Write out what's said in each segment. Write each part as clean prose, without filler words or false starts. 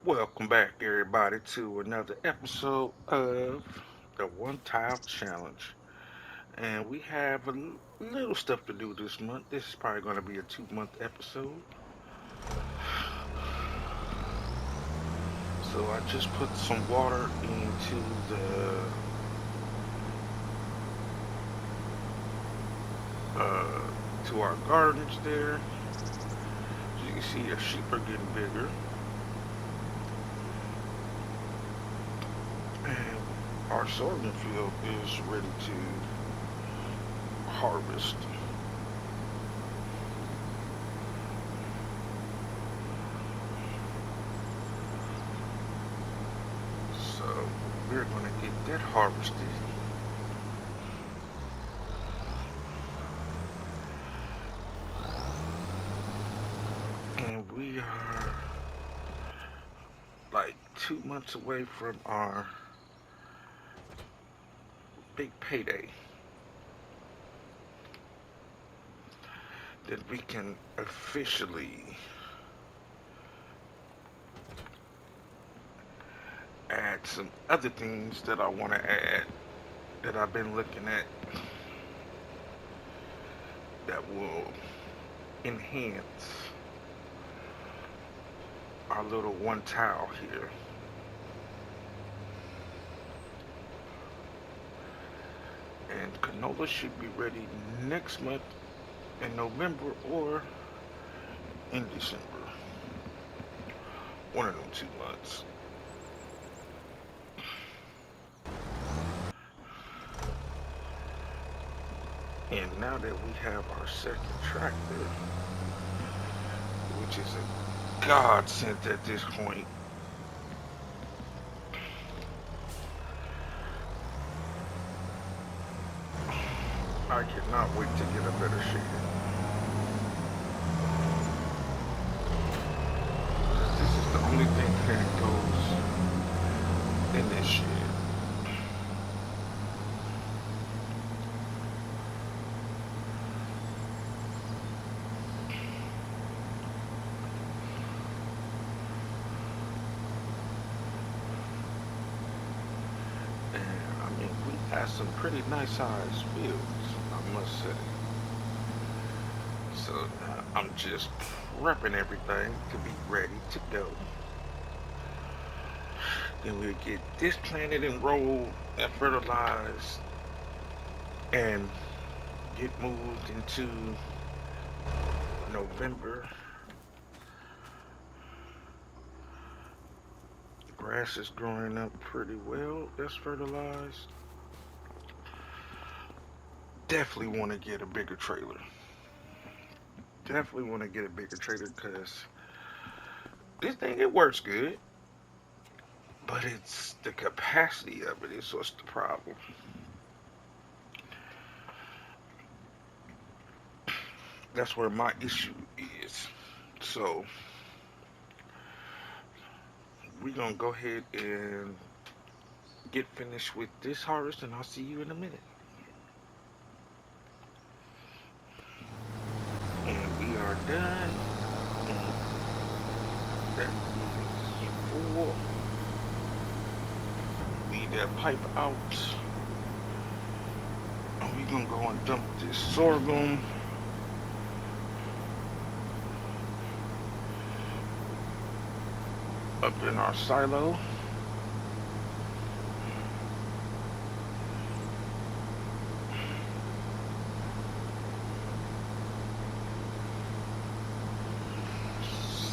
Welcome back, everybody, to another episode of the One Tile Challenge. And we have little stuff to do this month. This is probably going to be a 2 month episode. So I just put some water into uh, to our gardens there. As you can see, our sheep are getting bigger, and our sorghum field is ready to harvest. So we're going to get that harvested. And we are like 2 months away from our big payday. That we can officially add some other things that I want to add that I've been looking at that will enhance our little one tile here. And canola should be ready next month in November or in December. One of them 2 months. And now that we have our second tractor, which is a godsend at this point, I cannot wait to get a better shade. This is the only thing that goes in this shed. And I mean, we have some pretty nice sized fields, I must say. So now I'm just prepping everything to be ready to go. Then we'll get this planted and rolled and fertilized and get moved into November. The grass is growing up pretty well. That's fertilized. Definitely want to get a bigger trailer. Definitely want to get a bigger trailer because this thing it works good, but it's the capacity of it is what's the problem. That's where my issue is. So we're gonna go ahead and get finished with this harvest, and I'll see you in a minute. And we are done. And that is full. Leave that pipe out. And we're gonna go and dump this sorghum up in our silo.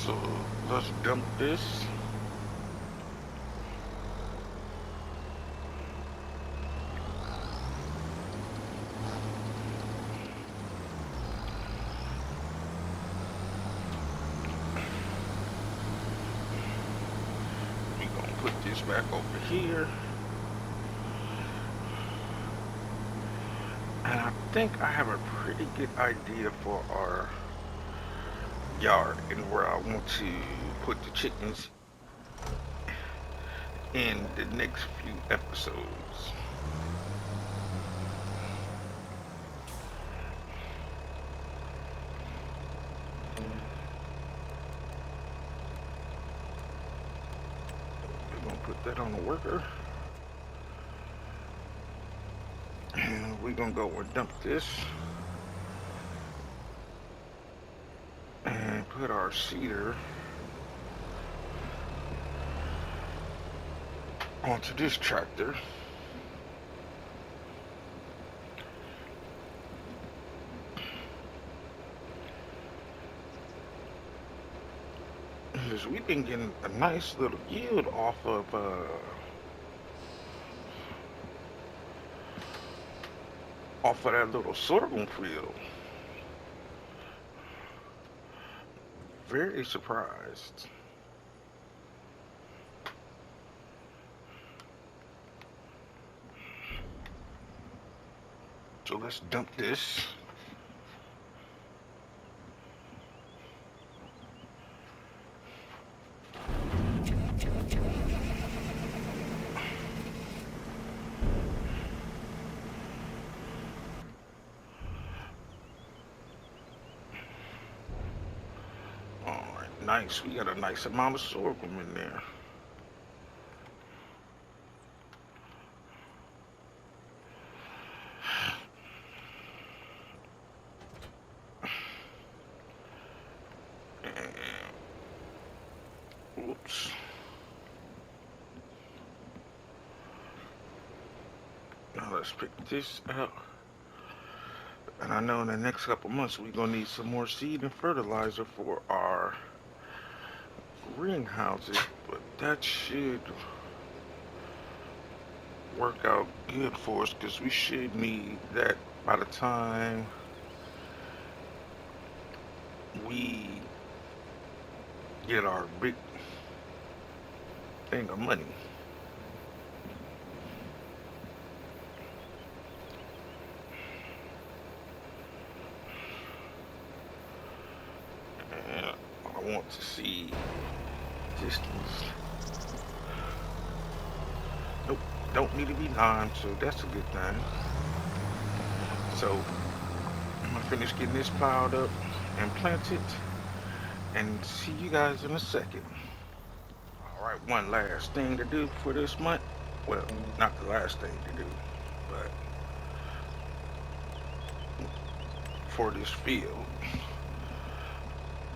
So let's dump this. We're gonna put this back over here. And I think I have a pretty good idea for our yard and where I want to put the chickens in the next few episodes. that on the worker. And we're gonna go and dump this and put our seeder onto this tractor. Because we've been getting a nice little yield off of that little sorghum field. Very surprised. So let's dump this. Alright, nice. We got a nice amount of sorghum in there. Oops. Now let's pick this up. And I know in the next couple months we're gonna need some more seed and fertilizer for our greenhouses, but that should work out good for us because we should need that by the time we get our big thing of money. And I want to see distance. Nope, don't need to be limed, so that's a good thing. So I'm gonna finish getting this plowed up and planted and see you guys in a second. Alright, one last thing to do for this month. Well, not the last thing to do, but for this field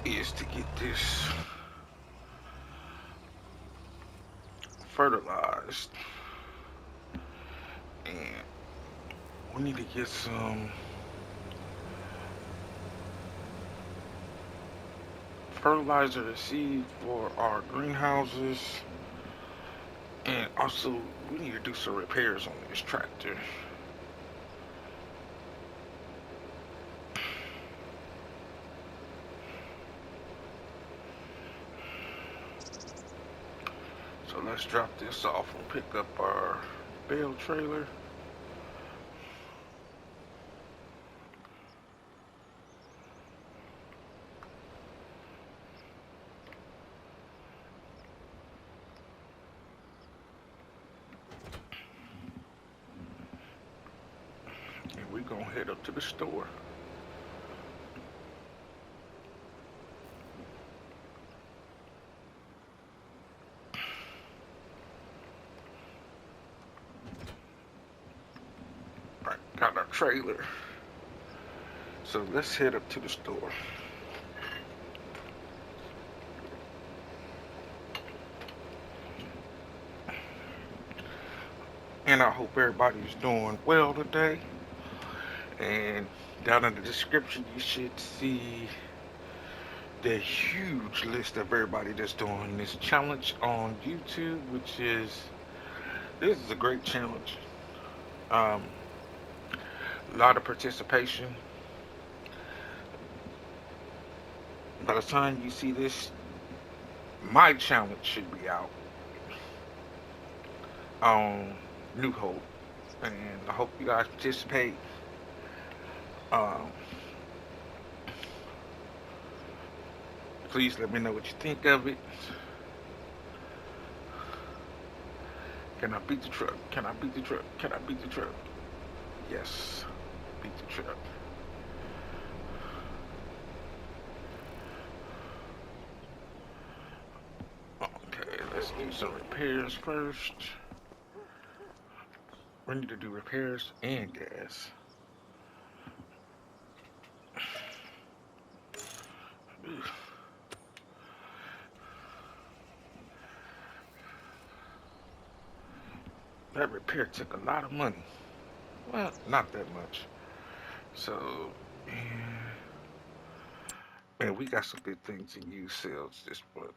is to get this fertilized. And we need to get some fertilizer to seed for our greenhouses. And also, we need to do some repairs on this tractor. So let's drop this off and pick up our bale trailer. And we're gonna head up to the store. Alright, got our trailer. So let's head up to the store. And I hope everybody's doing well today. And down in the description, you should see the huge list of everybody that's doing this challenge on YouTube, which is, this is a great challenge. A lot of participation. By the time you see this, my challenge should be out on New Hope, and I hope you guys participate. Um, please let me know what you think of it. Can I beat the truck? Can I beat the truck? Can I beat the truck? Yes, beat the truck. Okay, let's Let's do some repairs first. We need to do repairs and gas. That repair took a lot of money. Well, not that much. So, yeah. Man, we got some good things in used sales this month.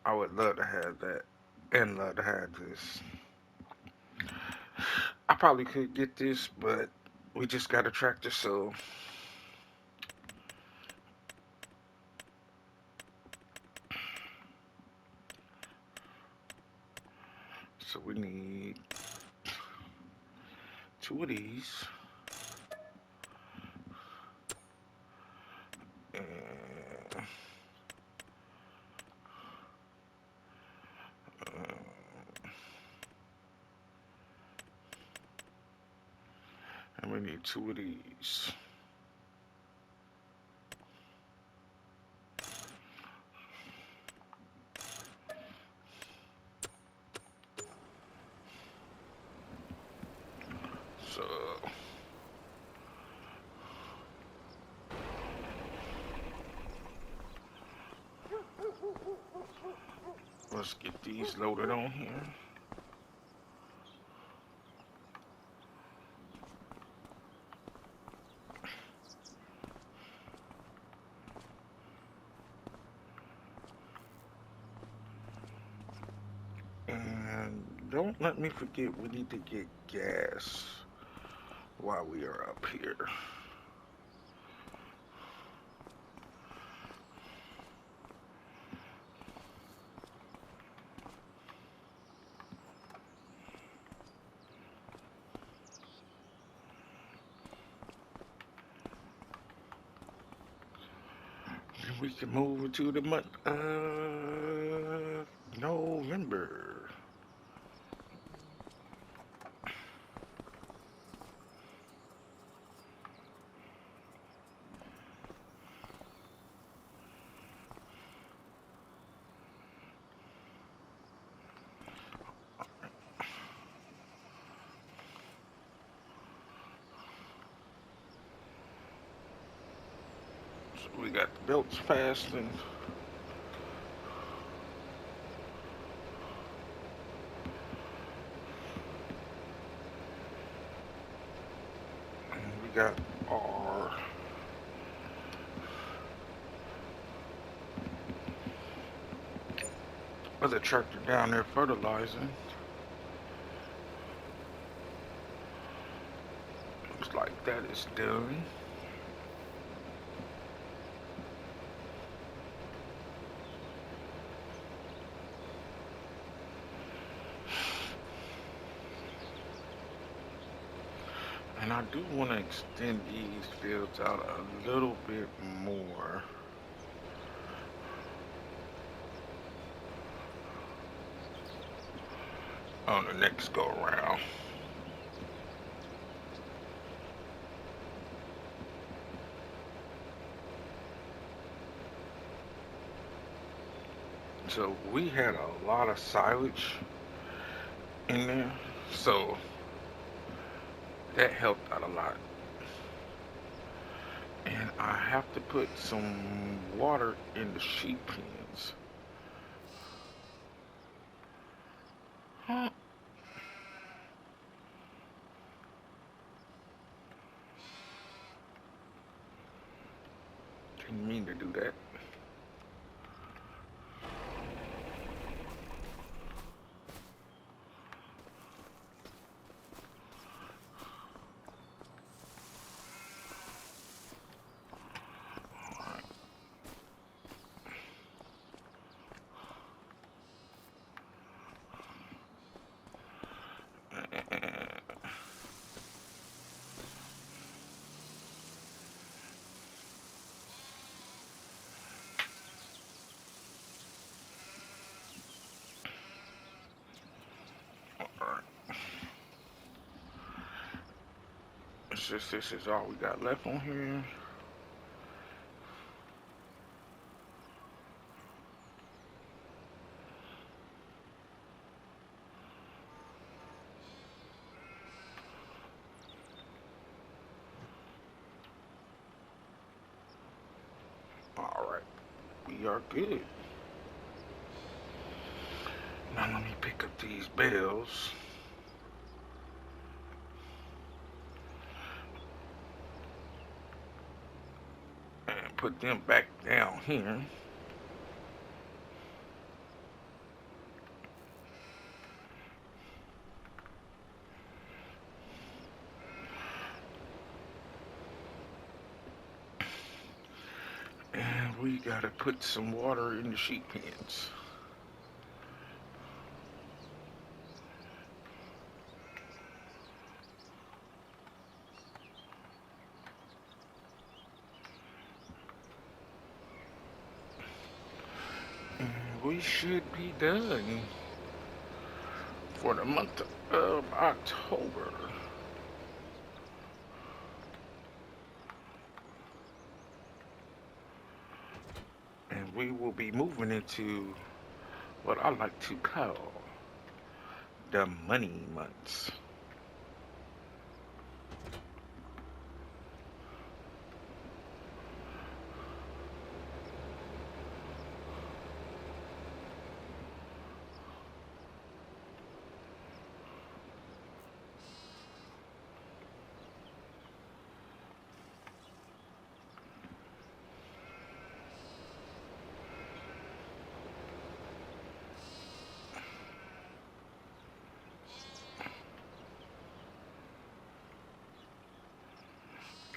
I would love to have that and love to have this. I probably could get this, but we just got a tractor, so we need two of these. And, and we need two of these. So let's get these loaded on here. And don't let me forget we need to get gas while we are up here. And we can move into the month of November. So we got the belts fastened. And we got our other tractor down there fertilizing. Looks like that is done. And I do want to extend these fields out a little bit more. On the next go around. So we had a lot of silage in there, so that helped out a lot. And I have to put some water in the sheep pens. Huh? Didn't mean to do that. Alright. It's just this is all we got left on here. We are good. Now let me pick up these bells and put them back down here. And we gotta put some water in the sheep pens. And we should be done for the month of October. And we will be moving into what I like to call the money months.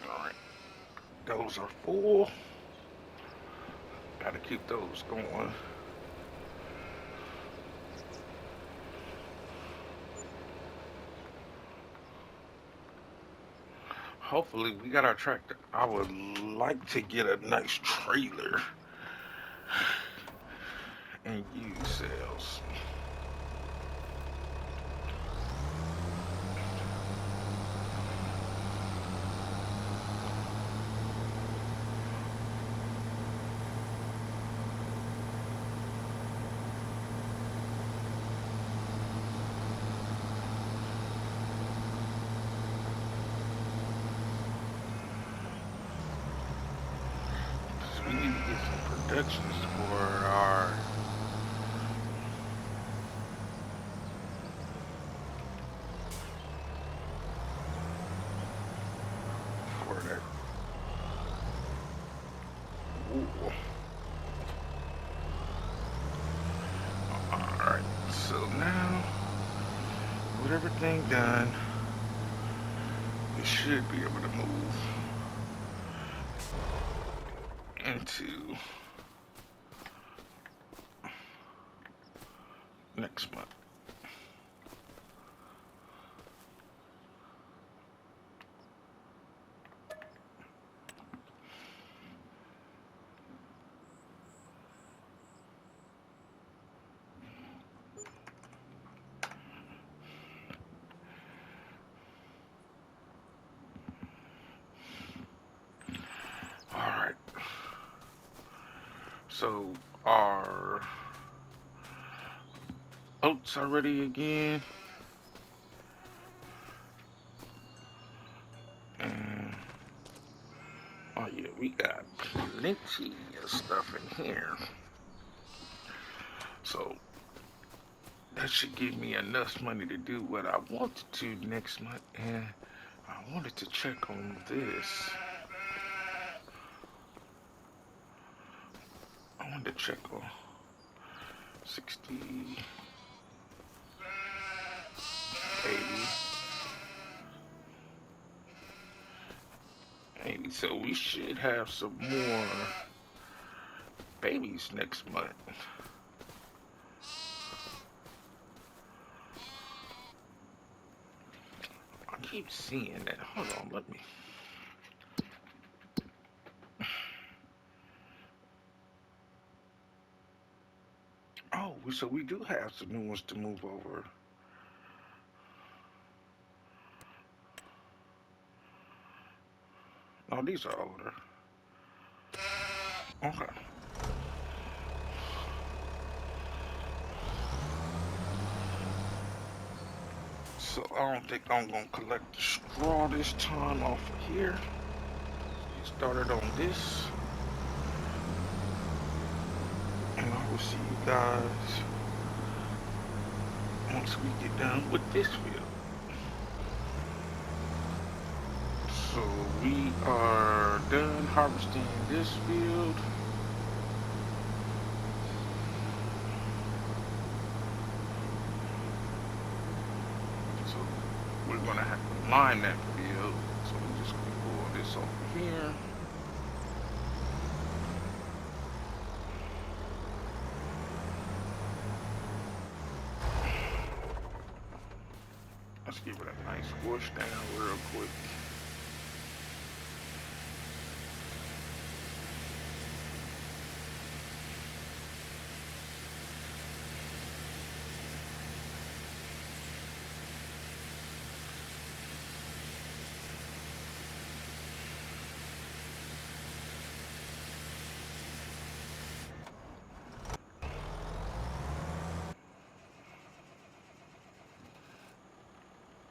All right, those are full. Got to keep those going. Hopefully, we got our tractor. I would like to get a nice trailer and use sales. We need to get some productions for that. Ooh. All right. So now, with everything done, we should be able to move into next month. All right. So our oats are ready again, and oh yeah, we got plenty of stuff in here. So that should give me enough money to do what I want to do next month. And I wanted to check on this. I wanted to check on 60, 80, 80. So we should have some more babies next month. I keep seeing that. Hold on, let me. Oh, so we do have some new ones to move over. Oh, these are older. Okay. So I don't think I'm gonna collect the straw this time off of here. Get started on this. we'll see you guys once we get done with this field. So we are done harvesting this field. So we're gonna have to line that field. So we're just gonna pull this over here. Let's give it a nice wash down real quick.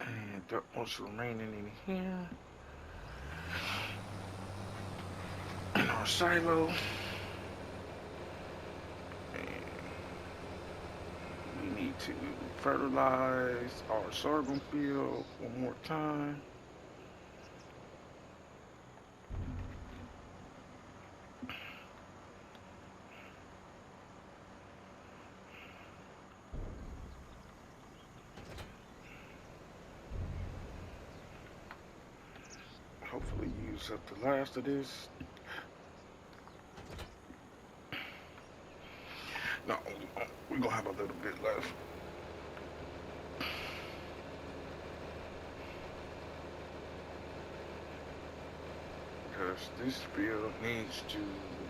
And that what's remaining in here in our silo. And we need to fertilize our sorghum field one more time. Hopefully use up the last of this. No, we're gonna have a little bit left. Because this field needs to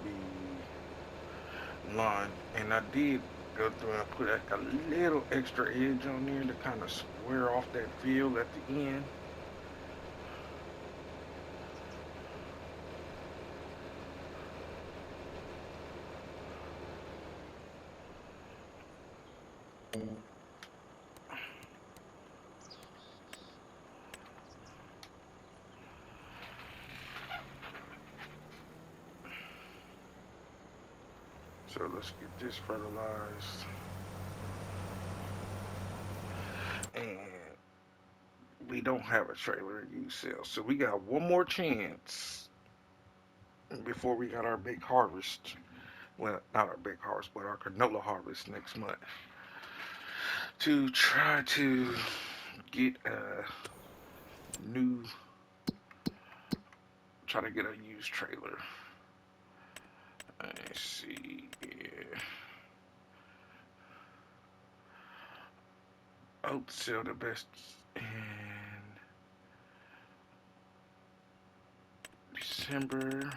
be lined. And I did go through and put like a little extra edge on there to kind of square off that field at the end. So let's get this fertilized. And we don't have a trailer use sale. So we got one more chance before we got our big harvest. Well, not our big harvest, but our canola harvest next month. To try to get a new, try to get a used trailer. Let's see. Yeah. Oats sell the best in December.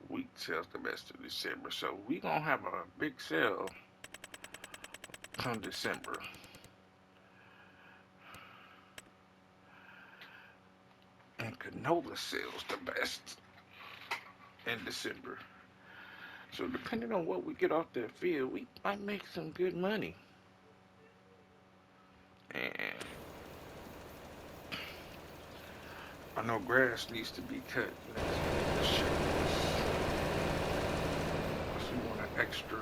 Wheat sells the best in December. So we gonna have a big sale come December. And canola sells the best in December. So depending on what we get off that field, we might make some good money. And I know grass needs to be cut next year. So we want an extra,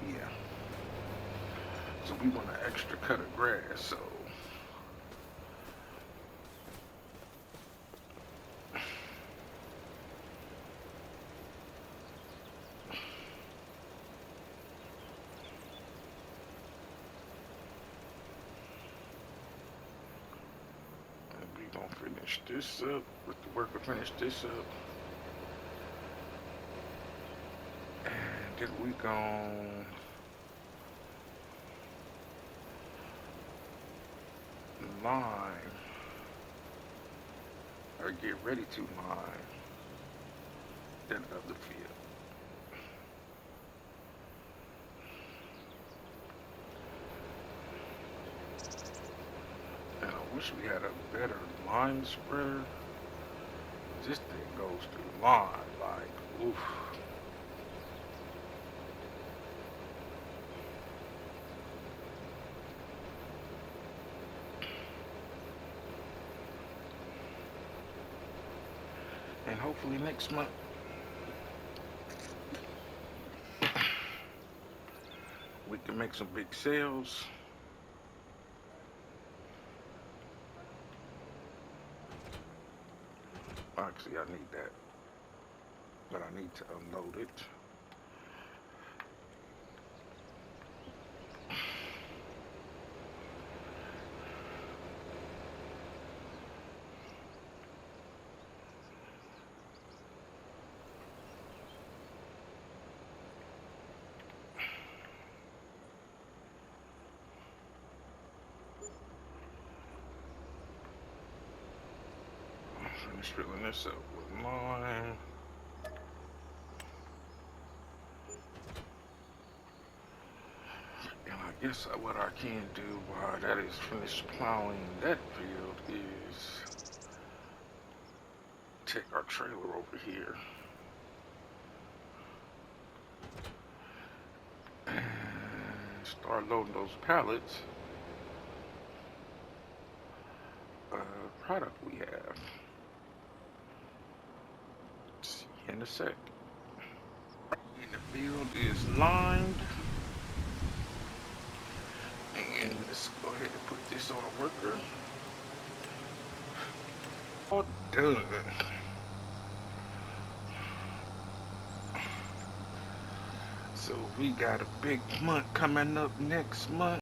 yeah. So we want an extra cut of grass. So we gonna finish this up. With the worker finish this up. And then we gonna line or get ready to line that other field. And I wish we had a better line spreader. This thing goes through line like oof. hopefully next month we can make some big sales. Actually, I need that, but I need to unload it. Finish filling this up with mine. And I guess what I can do while that is finished plowing that field is take our trailer over here and start loading those pallets of product we have. See you in a sec. And the field is lined. And let's go ahead and put this on a worker. All done. So we got a big month coming up next month.